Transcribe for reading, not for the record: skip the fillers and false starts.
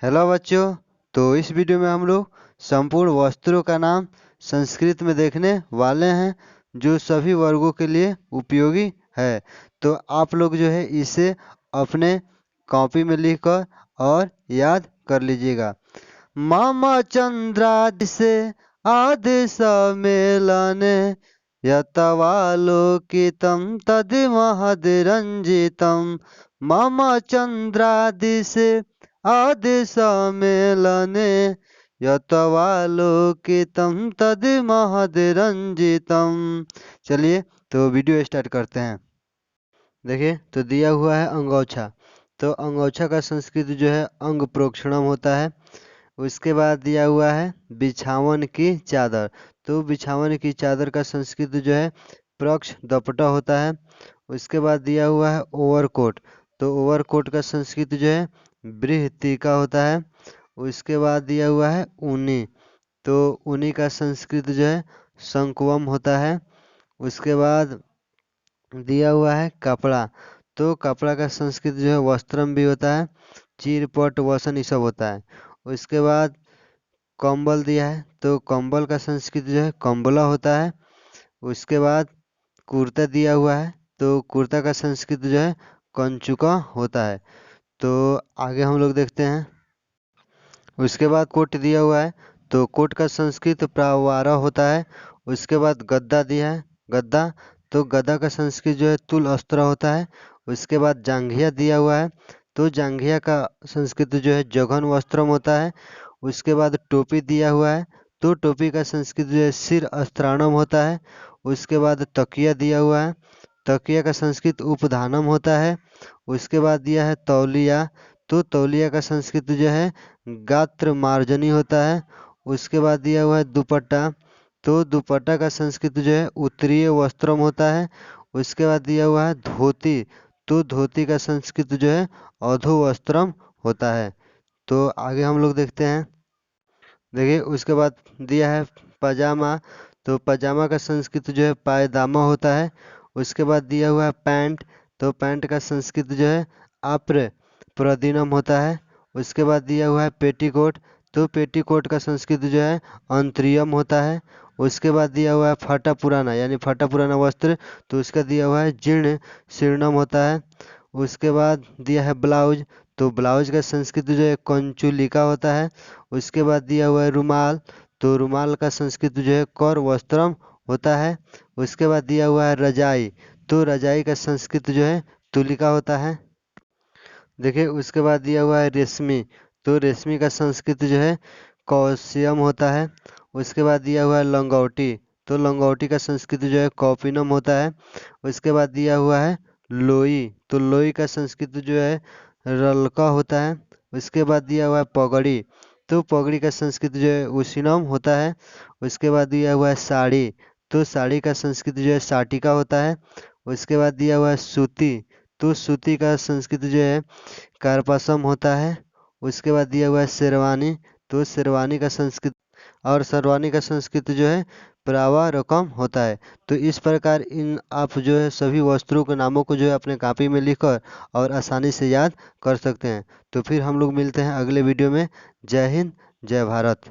Hello बच्चों। तो इस वीडियो में हम लोग संपूर्ण वस्त्रों का नाम संस्कृत में देखने वाले हैं, जो सभी वर्गों के लिए उपयोगी है। तो आप लोग जो है इसे अपने कॉपी में लिखकर और याद कर लीजिएगा। मम चंद्रादिशे आदि सम्मेलने यतवालोकितं तद्महद्रञ्जितं। मम चंद्रादिशे आदि सम्मेलने यतवालोकितं तद्महद्रञ्जितं। चलिए तो वीडियो स्टार्ट करते हैं। देखिए तो दिया हुआ है अंगोछा। तो अंगोछा का संस्कृत जो है अंग प्रोक्षणम होता है। उसके बाद दिया हुआ है बिछावन की चादर। तो बिछावन की चादर का संस्कृत जो है प्रक्ष दपटा होता है। उसके बाद दिया हुआ है ओवरकोट। तो ओवरकोट का संस्कृत जो है बृहतिका होता है। उसके बाद दिया हुआ है ऊनी। तो ऊनी का संस्कृत जो है शंकुवम होता है। उसके बाद दिया हुआ है कपड़ा। तो कपड़ा का संस्कृत जो है वस्त्रम भी होता है। चीरपट वसन ये सब होता है। उसके बाद कंबल दिया है। तो कंबल का संस्कृत जो है कंबला होता है। उसके बाद कुर्ता दिया हुआ है। तो कुर्ता का संस्कृत जो है कंचुका होता है। तो आगे हम लोग देखते हैं। उसके बाद कोट दिया हुआ है। तो कोट का संस्कृत प्रावारा होता है। उसके बाद गद्दा दिया है। गद्दा। तो गद्दा का संस्कृत जो है तुल अस्त्र होता है। उसके बाद जांघिया दिया हुआ है। तो जांघिया का संस्कृत जो है जघन वस्त्रम होता है। उसके बाद टोपी दिया हुआ है। तो टोपी का संस्कृत जो है सिर अस्त्राणम होता है। उसके बाद तकिया दिया हुआ है। तकिया का संस्कृत उपधानम होता है। उसके बाद दिया है तौलिया। तो तौलिया का संस्कृत जो है गात्र मार्जनी होता है। उसके बाद दिया हुआ है दुपट्टा। तो दुपट्टा का संस्कृत जो है उत्तरीय वस्त्रम होता है। उसके बाद दिया हुआ है धोती। तो धोती का संस्कृत जो है अधो वस्त्रम होता है। तो आगे हम लोग देखते हैं। देखिए उसके बाद दिया है पजामा। तो पजामा का संस्कृत जो है पायदामा होता है। उसके बाद दिया हुआ है पैंट। तो पैंट का संस्कृत जो है आप्र प्रदिनम होता है। उसके बाद दिया हुआ है पेटीकोट। तो पेटीकोट का संस्कृत जो है अंतरियम होता है। उसके बाद दिया हुआ है फटा पुराना यानी फटा पुराना वस्त्र। तो उसका दिया हुआ है जीर्ण शीर्णम होता है। उसके बाद दिया है ब्लाउज। तो ब्लाउज का संस्कृत जो है कंचुलिका होता है। उसके बाद दिया हुआ है रुमाल। तो रुमाल का संस्कृत जो है कर वस्त्रम होता है। उसके बाद दिया हुआ है रजाई। तो रजाई का संस्कृत जो है तुलिका होता है। देखिए उसके बाद दिया हुआ है रेशमी। तो रेशमी का संस्कृत जो है कौशियम होता है। उसके बाद दिया हुआ है लंगौटी। तो लंगौटी का संस्कृत जो है कौपिनम होता है। उसके बाद दिया हुआ है लोई। तो लोई का संस्कृत जो है रलका होता है। उसके बाद दिया हुआ है पगड़ी। तो पगड़ी का संस्कृत जो है उसिनम होता है। उसके बाद दिया हुआ है साड़ी। तो साड़ी का संस्कृत जो है साटिका होता है। उसके बाद दिया हुआ है सूती। तो सूती का संस्कृत जो है कार्पासम होता है। उसके बाद दिया हुआ है शेरवानी। तो शेरवानी का संस्कृत और शेरवानी का संस्कृत जो है प्रावा रकम होता है। तो इस प्रकार इन आप जो है सभी वस्त्रों के नामों को जो है अपने कॉपी में लिखकर और आसानी से याद कर सकते हैं। तो फिर हम लोग मिलते हैं अगले वीडियो में। जय हिंद, जय भारत।